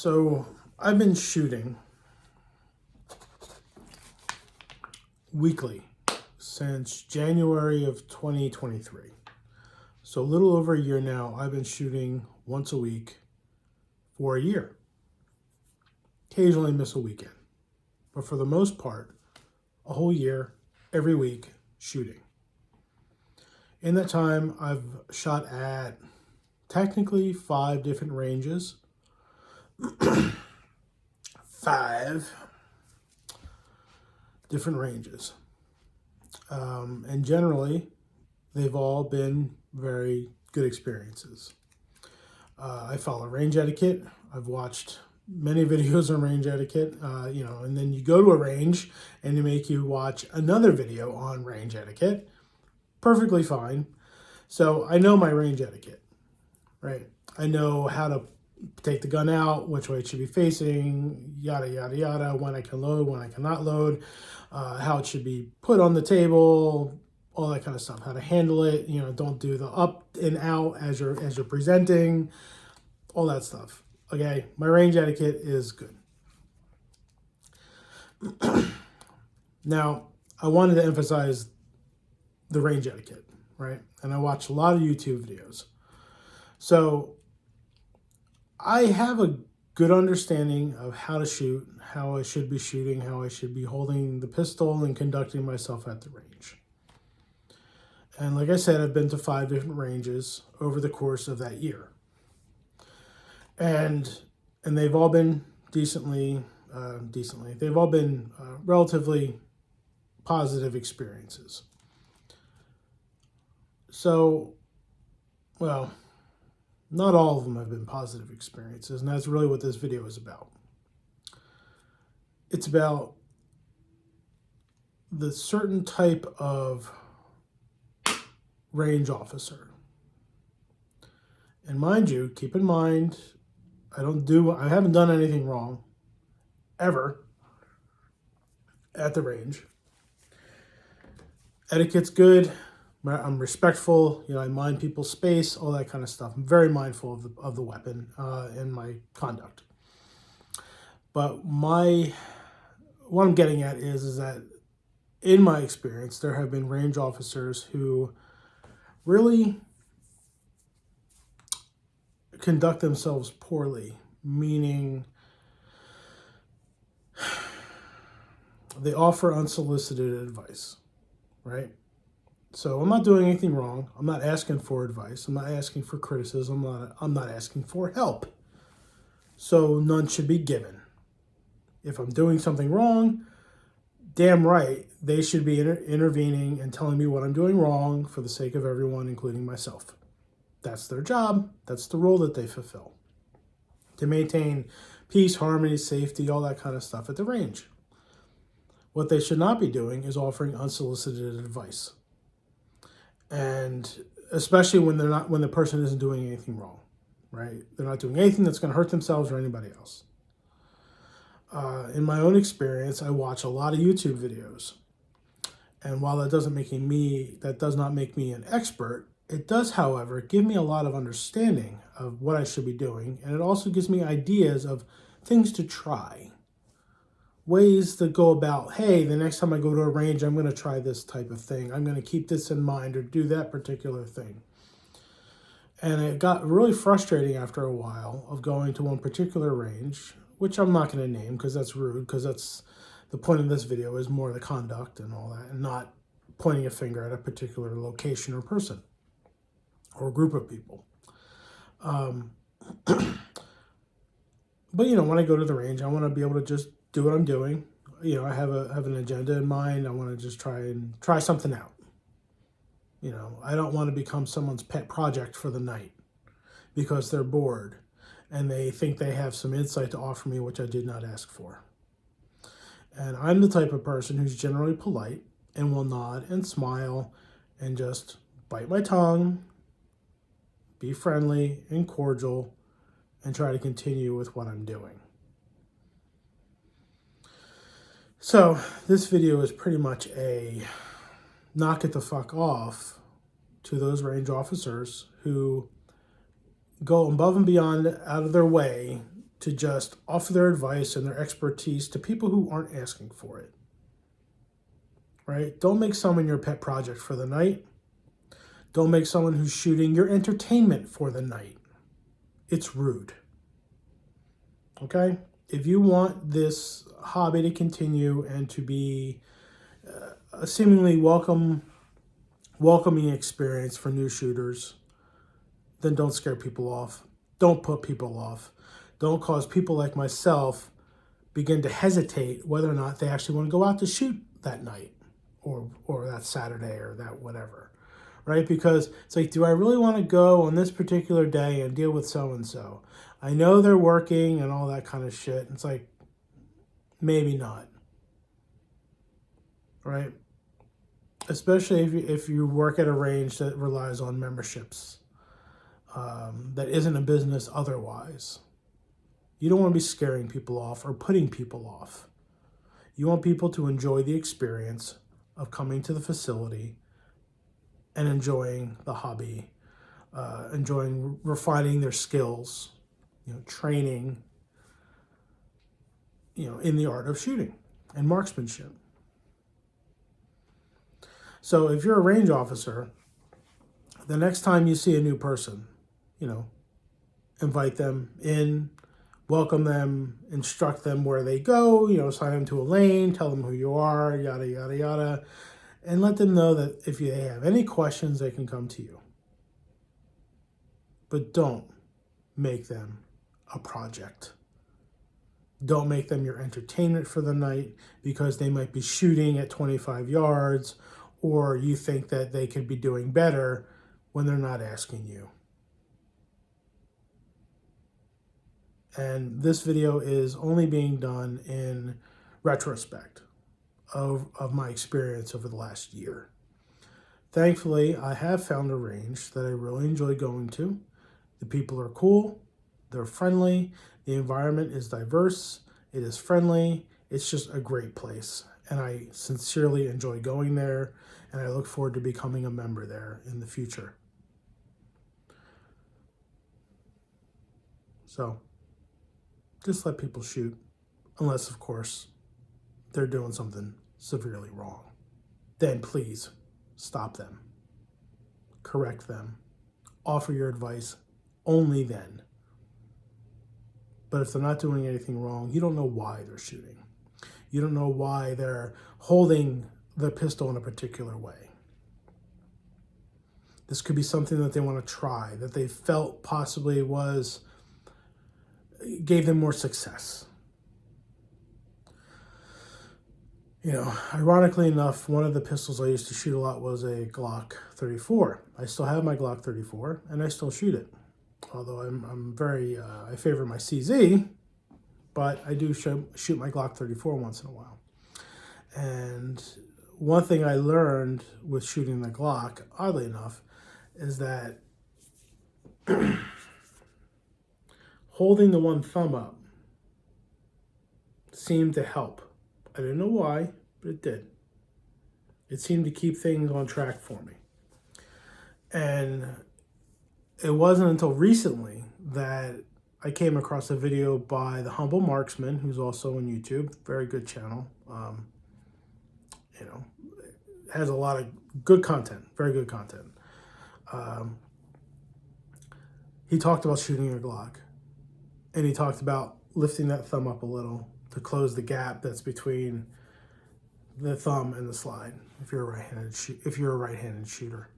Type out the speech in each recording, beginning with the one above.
So I've been shooting weekly since January of 2023. So a little over a year now, I've been shooting once a week for a year. Occasionally miss a weekend, but for the most part, a whole year, every week, shooting. In that time, I've shot at technically 5 different ranges. 5 different ranges. And generally, they've all been very good experiences. I follow range etiquette. I've watched many videos on range etiquette, and then you go to a range and they make you watch another video on range etiquette. Perfectly fine. So I know my range etiquette, right? I know how to take the gun out, which way it should be facing, yada, yada, yada, when I can load, when I cannot load, how it should be put on the table, all that kind of stuff, how to handle it, don't do the up and out as you're presenting, all that stuff. Okay, my range etiquette is good. Now, I wanted to emphasize the range etiquette, right? And I watch a lot of YouTube videos. So I have a good understanding of how to shoot, how I should be shooting, how I should be holding the pistol and conducting myself at the range. And like I said, I've been to 5 different ranges over the course of that year. And they've all been decently, they've all been relatively positive experiences. So, well, not all of them have been positive experiences, and that's really what this video is about. It's about the certain type of range officer. And mind you, keep in mind, I haven't done anything wrong, ever, at the range. Etiquette's good. I'm respectful, I mind people's space, all that kind of stuff. I'm very mindful of the weapon in my conduct. But what I'm getting at is that in my experience, there have been range officers who really conduct themselves poorly, meaning they offer unsolicited advice, right? So I'm not doing anything wrong. I'm not asking for advice. I'm not asking for criticism. I'm not asking for help. So none should be given. If I'm doing something wrong, damn right, they should be intervening and telling me what I'm doing wrong for the sake of everyone, including myself. That's their job. That's the role that they fulfill. To maintain peace, harmony, safety, all that kind of stuff at the range. What they should not be doing is offering unsolicited advice. And especially when the person isn't doing anything wrong, right? They're not doing anything that's going to hurt themselves or anybody else. In my own experience, I watch a lot of YouTube videos. And while that does not make me an expert, it does, however, give me a lot of understanding of what I should be doing. And it also gives me ideas of things to try. Ways to go about, hey, the next time I go to a range, I'm going to try this type of thing. I'm going to keep this in mind or do that particular thing. And it got really frustrating after a while of going to one particular range, which I'm not going to name because that's rude, because that's the point of this video is more the conduct and all that, and not pointing a finger at a particular location or person or group of people. But, when I go to the range, I want to be able to just do what I'm doing. I have an agenda in mind. I want to just try something out. I don't want to become someone's pet project for the night because they're bored and they think they have some insight to offer me, which I did not ask for. And I'm the type of person who's generally polite and will nod and smile and just bite my tongue, be friendly and cordial, and try to continue with what I'm doing. So this video is pretty much a knock it the fuck off to those range officers who go above and beyond out of their way to just offer their advice and their expertise to people who aren't asking for it, right? Don't make someone your pet project for the night. Don't make someone who's shooting your entertainment for the night. It's rude, okay? If you want this hobby to continue and to be a seemingly welcoming experience for new shooters, then don't scare people off. Don't put people off. Don't cause people like myself begin to hesitate whether or not they actually want to go out to shoot that night or that Saturday or that whatever, right? Because it's like, do I really want to go on this particular day and deal with so-and-so? I know they're working and all that kind of shit. It's like, maybe not, right? Especially if you work at a range that relies on memberships, that isn't a business otherwise. You don't want to be scaring people off or putting people off. You want people to enjoy the experience of coming to the facility and enjoying the hobby, enjoying refining their skills, training, in the art of shooting and marksmanship. So if you're a range officer, the next time you see a new person, invite them in, welcome them, instruct them where they go, assign them to a lane, tell them who you are, yada, yada, yada, and let them know that if they have any questions, they can come to you. But don't make them a project. Don't make them your entertainment for the night because they might be shooting at 25 yards or you think that they could be doing better when they're not asking you. And this video is only being done in retrospect of my experience over the last year. Thankfully, I have found a range that I really enjoy going to. The people are cool, they're friendly, the environment is diverse, it is friendly, it's just a great place. And I sincerely enjoy going there, and I look forward to becoming a member there in the future. So, just let people shoot, unless, of course, they're doing something severely wrong. Then please stop them, correct them, offer your advice only then. But if they're not doing anything wrong, you don't know why they're shooting. You don't know why they're holding the pistol in a particular way. This could be something that they want to try, that they felt possibly gave them more success. Ironically enough, one of the pistols I used to shoot a lot was a Glock 34. I still have my Glock 34, and I still shoot it. Although I favor my CZ, but I do shoot my Glock 34 once in a while. And one thing I learned with shooting the Glock, oddly enough, is that holding the one thumb up seemed to help. I didn't know why, but it did. It seemed to keep things on track for me. And it wasn't until recently that I came across a video by the Humble Marksman, who's also on YouTube. Very good channel. Has a lot of good content, very good content. He talked about shooting a Glock, and he talked about lifting that thumb up a little to close the gap that's between the thumb and the slide if you're a right-handed shooter.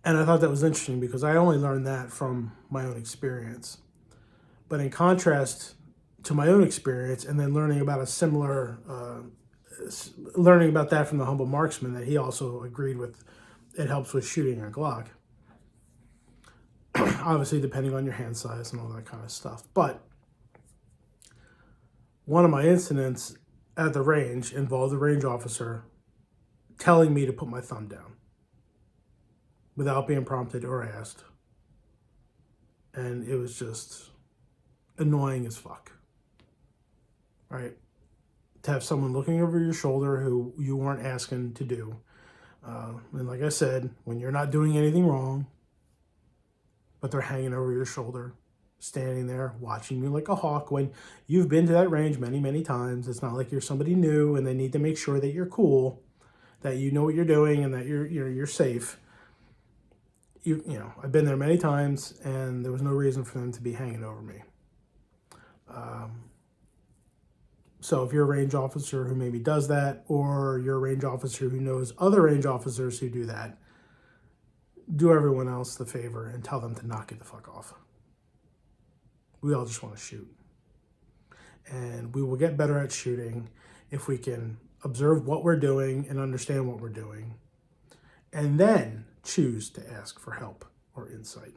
And I thought that was interesting because I only learned that from my own experience. But in contrast to my own experience and then learning about learning about that from the Humble Marksman, that he also agreed with, it helps with shooting a Glock. Obviously, depending on your hand size and all that kind of stuff. But one of my incidents at the range involved a range officer telling me to put my thumb down without being prompted or asked. And it was just annoying as fuck, right? To have someone looking over your shoulder who you weren't asking to do. And like I said, when you're not doing anything wrong, but they're hanging over your shoulder, standing there watching you like a hawk when you've been to that range many, many times. It's not like you're somebody new and they need to make sure that you're cool, that you know what you're doing and that you're safe. You know, I've been there many times and there was no reason for them to be hanging over me. So if you're a range officer who maybe does that, or you're a range officer who knows other range officers who do that, do everyone else the favor and tell them to knock it the fuck off. We all just want to shoot. And we will get better at shooting if we can observe what we're doing and understand what we're doing, and then choose to ask for help or insight.